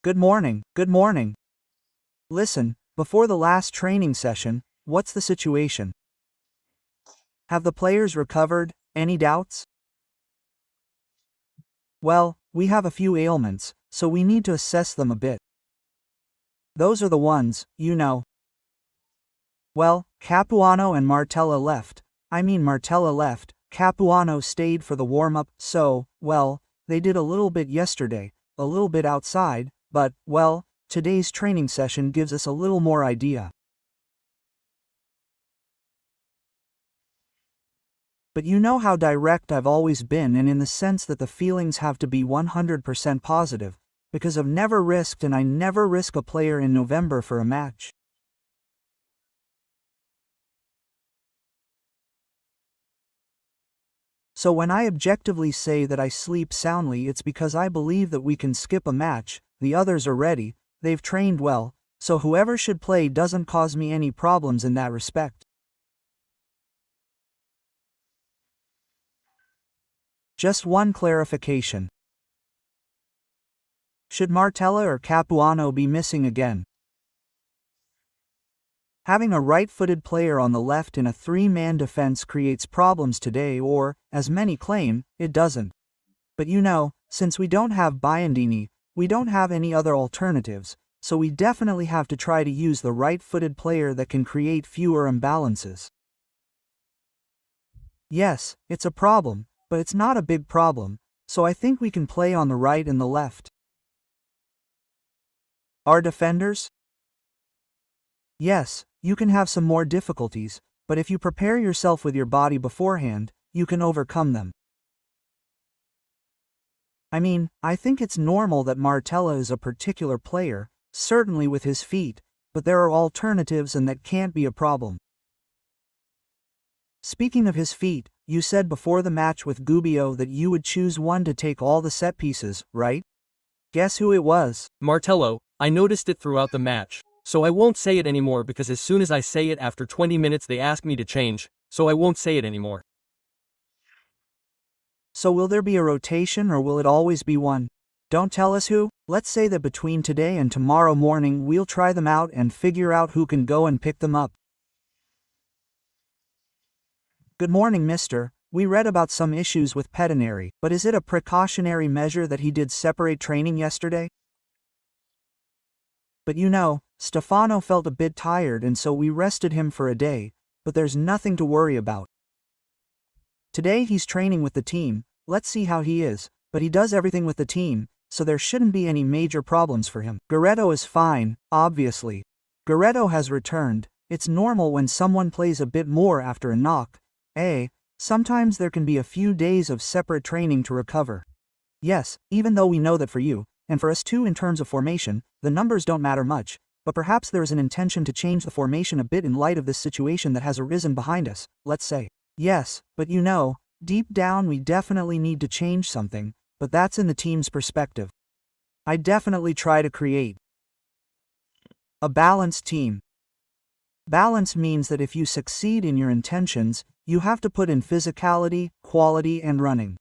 Good morning, good morning. Listen, before the last training session, what's the situation? Have the players recovered? Any doubts? Well, we have a few ailments, so we need to assess them a bit. Those are the ones, you know. Well, Capuano and Martella left. Martella left, Capuano stayed for the warm-up, so, well, they did a little bit yesterday, a little bit outside, but, well, today's training session gives us a little more idea. But you know how direct I've always been, and in the sense that the feelings have to be 100% positive, because I've never risked and I never risk a player in November for a match. So when I objectively say that I sleep soundly, it's because I believe that we can skip a match, the others are ready, they've trained well, so whoever should play doesn't cause me any problems in that respect. Just one clarification. Should Martella or Capuano be missing again? Having a right-footed player on the left in a three-man defense creates problems today, or, as many claim, it doesn't. But you know, since we don't have Biondini, we don't have any other alternatives, so we definitely have to try to use the right-footed player that can create fewer imbalances. Yes, it's a problem, but it's not a big problem, so I think we can play on the right and the left. Our defenders? Yes, you can have some more difficulties, but if you prepare yourself with your body beforehand, you can overcome them. I think it's normal that Martella is a particular player, certainly with his feet, but there are alternatives and that can't be a problem. Speaking of his feet, you said before the match with Gubbio that you would choose one to take all the set pieces, right? Guess who it was? Martello. I noticed it throughout the match. So I won't say it anymore because as soon as I say it after 20 minutes they ask me to change, so I won't say it anymore. So will there be a rotation or will it always be one? Don't tell us who. Let's say that between today and tomorrow morning we'll try them out and figure out who can go and pick them up. Good morning, mister. We read about some issues with Pedinari, but is it a precautionary measure that he did separate training yesterday? But you know, Stefano felt a bit tired and so we rested him for a day, but there's nothing to worry about. Today he's training with the team, let's see how he is, but he does everything with the team, so there shouldn't be any major problems for him. Guerrero is fine, obviously. Guerrero has returned. It's normal when someone plays a bit more after a knock. Sometimes there can be a few days of separate training to recover. Yes, even though we know that for you, and for us too in terms of formation, the numbers don't matter much, but perhaps there is an intention to change the formation a bit in light of this situation that has arisen behind us, let's say. Yes, but you know, deep down we definitely need to change something, but that's in the team's perspective. I definitely try to create a balanced team. Balance means that if you succeed in your intentions, you have to put in physicality, quality and running.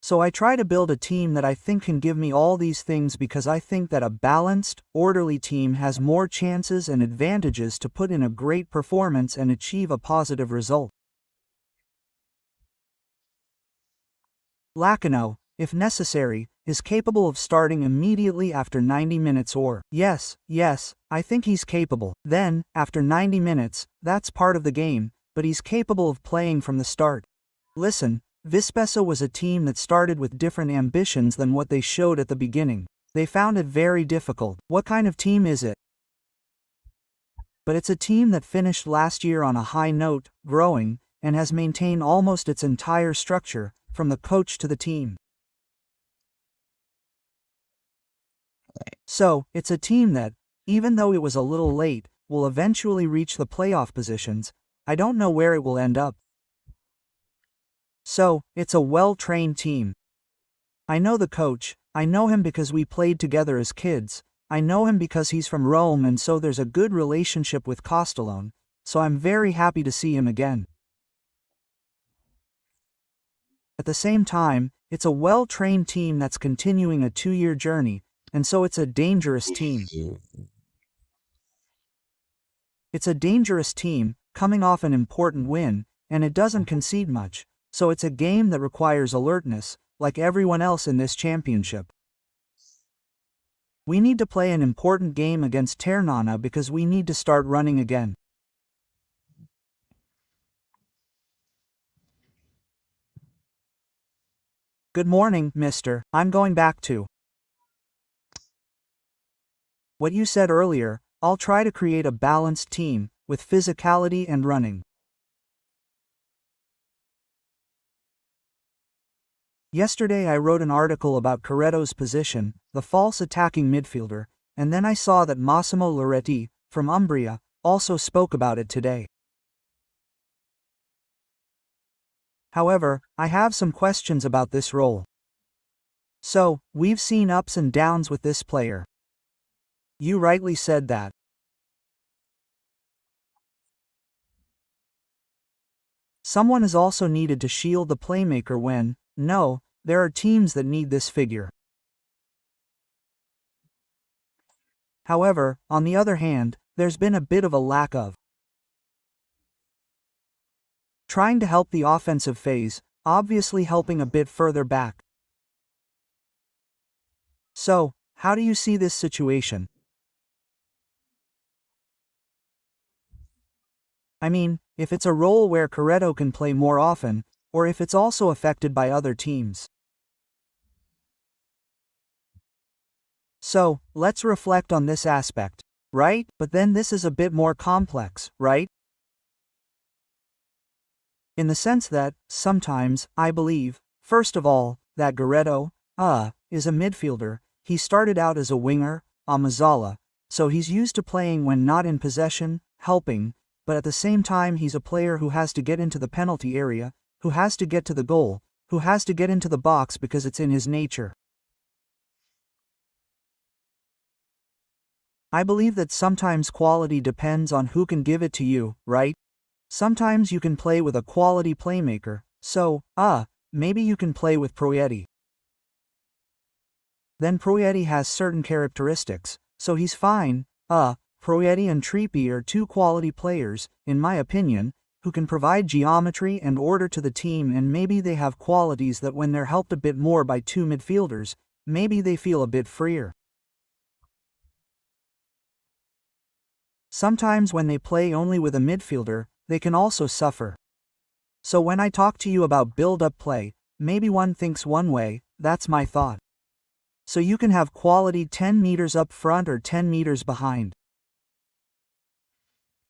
So I try to build a team that I think can give me all these things because I think that a balanced, orderly team has more chances and advantages to put in a great performance and achieve a positive result. Lacano, if necessary, is capable of starting immediately after 90 minutes or, yes, I think he's capable. Then, after 90 minutes, that's part of the game, but he's capable of playing from the start. Listen, Vispesa was a team that started with different ambitions than what they showed at the beginning. They found it very difficult. What kind of team is it? But it's a team that finished last year on a high note, growing, and has maintained almost its entire structure, from the coach to the team. So, it's a team that, even though it was a little late, will eventually reach the playoff positions. I don't know where it will end up. So, it's a well-trained team. I know the coach, I know him because we played together as kids, I know him because he's from Rome and so there's a good relationship with Castellone, so I'm very happy to see him again. At the same time, It's a well-trained team that's continuing a 2-year journey, and so it's a dangerous team. It's a dangerous team, coming off an important win, and it doesn't concede much, so it's a game that requires alertness, like everyone else in this championship. We need to play an important game against Ternana because we need to start running again. Good morning, mister. I'm going back to what you said earlier. I'll try to create a balanced team, with physicality and running. Yesterday I wrote an article about Corretto's position, the false attacking midfielder, and then I saw that Massimo Loretti, from Umbria, also spoke about it today. However, I have some questions about this role. So, we've seen ups and downs with this player. You rightly said that. Someone is also needed to shield the playmaker when, no, there are teams that need this figure. However, on the other hand, there's been a bit of a lack of trying to help the offensive phase, obviously helping a bit further back. So, how do you see this situation? I mean, if it's a role where Corretto can play more often, or if it's also affected by other teams. So, let's reflect on this aspect, right? But then this is a bit more complex, right? In the sense that, sometimes, I believe, first of all, that Corretto, is a midfielder. He started out as a winger, a Mazzala, so he's used to playing when not in possession, helping, but at the same time he's a player who has to get into the penalty area, who has to get to the goal, who has to get into the box because it's in his nature. I believe that sometimes quality depends on who can give it to you, right? Sometimes you can play with a quality playmaker, so, maybe you can play with Proietti. Then Proietti has certain characteristics, so he's fine. Proietti and Trippi are two quality players, in my opinion, who can provide geometry and order to the team, and maybe they have qualities that when they're helped a bit more by two midfielders, maybe they feel a bit freer. Sometimes when they play only with a midfielder, they can also suffer. So when I talk to you about build-up play, maybe one thinks one way, that's my thought. So you can have quality 10 meters up front or 10 meters behind.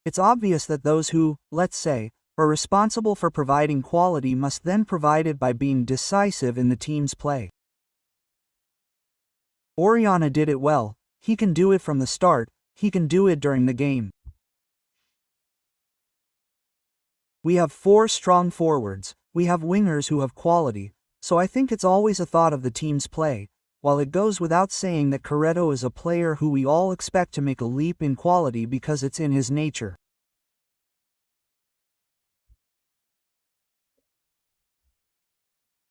It's obvious that those who, let's say, are responsible for providing quality must then provide it by being decisive in the team's play. Oriana did it well. He can do it from the start, he can do it during the game. We have 4 strong forwards, we have wingers who have quality, so I think it's always a thought of the team's play, while it goes without saying that Corretto is a player who we all expect to make a leap in quality because it's in his nature.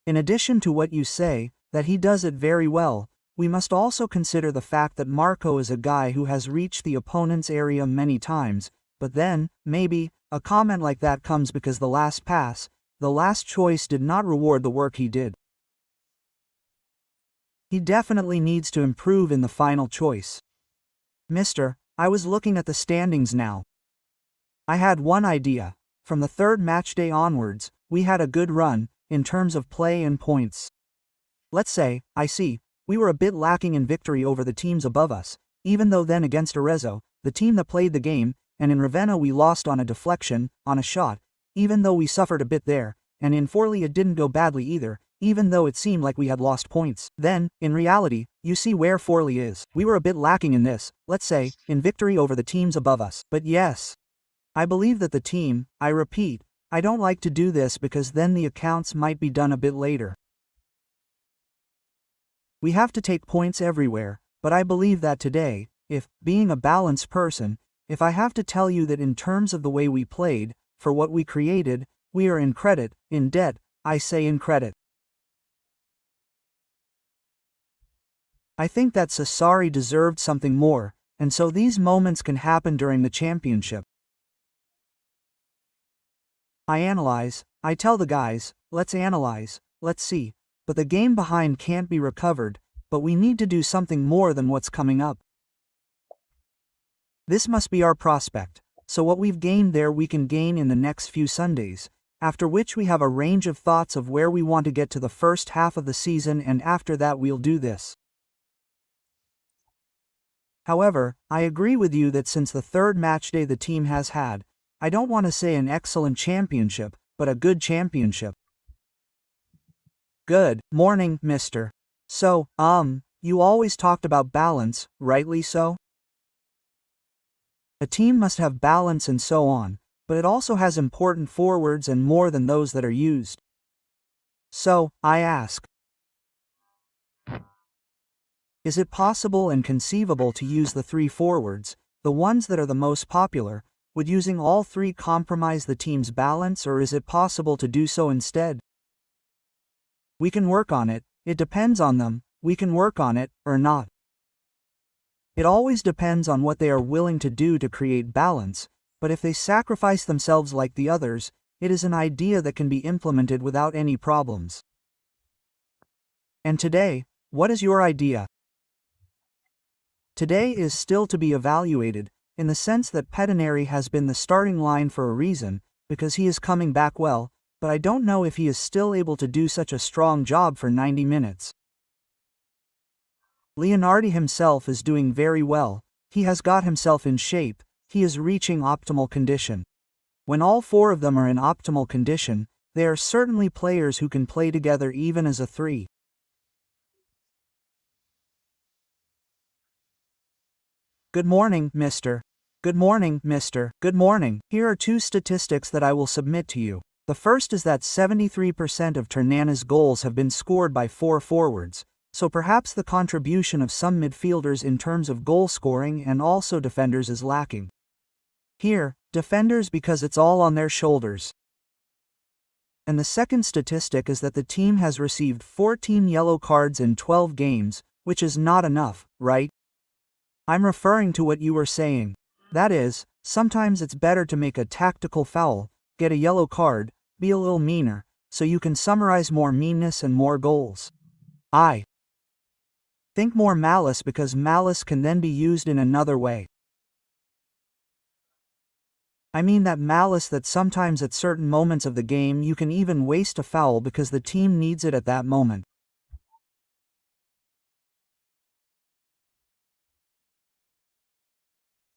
In addition to what you say, that he does it very well, we must also consider the fact that Marco is a guy who has reached the opponent's area many times, but then, maybe, a comment like that comes because the last pass, the last choice did not reward the work he did. He definitely needs to improve in the final choice. Mister, I was looking at the standings now. I had one idea. From the 3rd matchday onwards, we had a good run, in terms of play and points. Let's say, we were a bit lacking in victory over the teams above us, even though then against Arezzo, the team that played the game, and in Ravenna we lost on a deflection, on a shot, even though we suffered a bit there, and in Forli it didn't go badly either, even though it seemed like we had lost points. Then, in reality, you see where Forli is. We were a bit lacking in this, let's say, in victory over the teams above us. But yes, I believe that the team, I repeat, I don't like to do this because then the accounts might be done a bit later. We have to take points everywhere, but I believe that today, if, being a balanced person, if I have to tell you that in terms of the way we played, for what we created, we are in credit, in debt, I say in credit. I think that Sassari deserved something more, and so these moments can happen during the championship. I tell the guys, let's analyze, let's see, but the game behind can't be recovered, but we need to do something more than what's coming up. This must be our prospect, so what we've gained there we can gain in the next few Sundays, after which we have a range of thoughts of where we want to get to the first half of the season, and after that we'll do this. However, I agree with you that since the third matchday the team has had, I don't want to say an excellent championship, but a good championship. Good morning, mister. So, you always talked about balance, rightly so? A team must have balance and so on, but it also has important forwards and more than those that are used. So, I ask, is it possible and conceivable to use the three forwards, the ones that are the most popular, would using all three compromise the team's balance, or is it possible to do so instead? We can work on it, it depends on them, we can work on it, or not. It always depends on what they are willing to do to create balance, but if they sacrifice themselves like the others, it is an idea that can be implemented without any problems. And today, what is your idea? Today is still to be evaluated, in the sense that Pedinari has been the starting line for a reason, because he is coming back well, but I don't know if he is still able to do such a strong job for 90 minutes. Leonardi himself is doing very well, he has got himself in shape, he is reaching optimal condition. When all four of them are in optimal condition, they are certainly players who can play together even as a three. Good morning, mister. Good morning, mister. Good morning. Here are two statistics that I will submit to you. The first is that 73% of Ternana's goals have been scored by four forwards, so perhaps the contribution of some midfielders in terms of goal scoring and also defenders is lacking. Here, defenders because it's all on their shoulders. And the second statistic is that the team has received 14 yellow cards in 12 games, which is not enough, right? I'm referring to what you were saying. That is, sometimes it's better to make a tactical foul, get a yellow card, be a little meaner, so you can summarize more meanness and more goals. I think more malice, because malice can then be used in another way. I mean that malice that sometimes at certain moments of the game you can even waste a foul because the team needs it at that moment.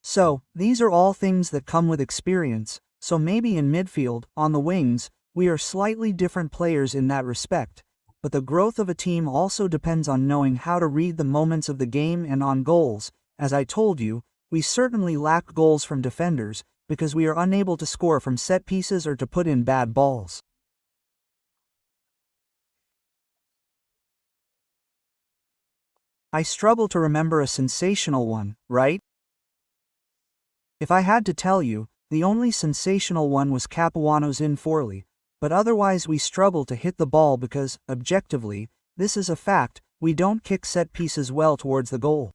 So, these are all things that come with experience, so maybe in midfield, on the wings, we are slightly different players in that respect, but the growth of a team also depends on knowing how to read the moments of the game. And on goals, as I told you, we certainly lack goals from defenders, because we are unable to score from set pieces or to put in bad balls. I struggle to remember a sensational one, right? If I had to tell you, the only sensational one was Capuano's in Forlì, but otherwise we struggle to hit the ball because, objectively, this is a fact, we don't kick set pieces well towards the goal.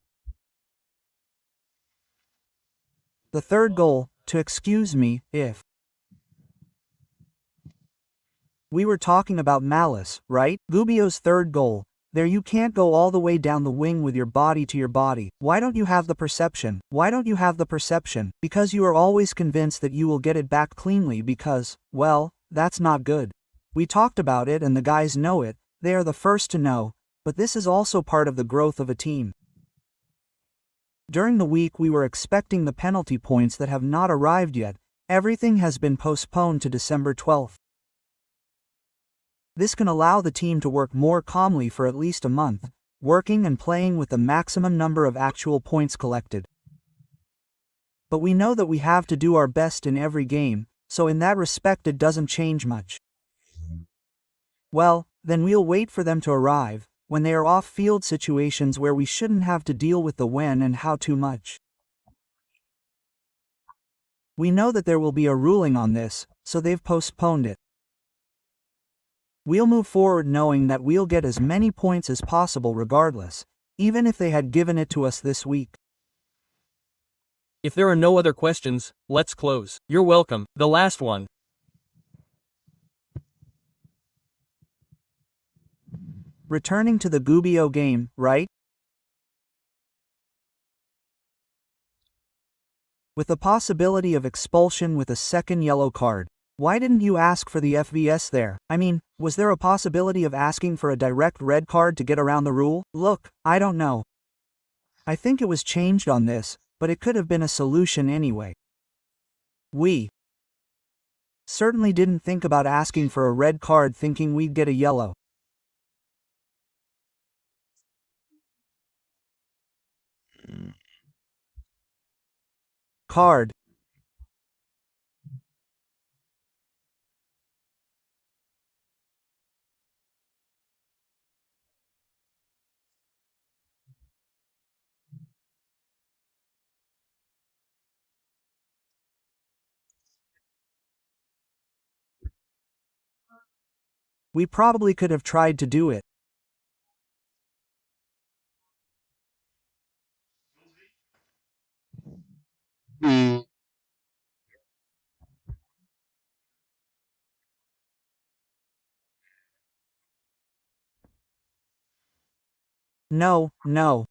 The third goal, to excuse me, if we were talking about malice, right? Gubbio's third goal. There you can't go all the way down the wing with your body to your body. Why don't you have the perception? Why don't you have the perception? Because you are always convinced that you will get it back cleanly because, well, that's not good. We talked about it and the guys know it, they are the first to know, but this is also part of the growth of a team. During the week we were expecting the penalty points that have not arrived yet. Everything has been postponed to December 12th. This can allow the team to work more calmly for at least a month, working and playing with the maximum number of actual points collected. But we know that we have to do our best in every game, so in that respect it doesn't change much. Well, then we'll wait for them to arrive, when they are off-field situations where we shouldn't have to deal with the when and how too much. We know that there will be a ruling on this, so they've postponed it. We'll move forward knowing that we'll get as many points as possible regardless, even if they had given it to us this week. If there are no other questions, let's close. You're welcome. The last one. Returning to the Gubbio game, right? With the possibility of expulsion with a second yellow card. Why didn't you ask for the FVS there? I mean, was there a possibility of asking for a direct red card to get around the rule? Look, I don't know. I think it was changed on this, but it could have been a solution anyway. We certainly didn't think about asking for a red card thinking we'd get a yellow card. We probably could have tried to do it. No, no.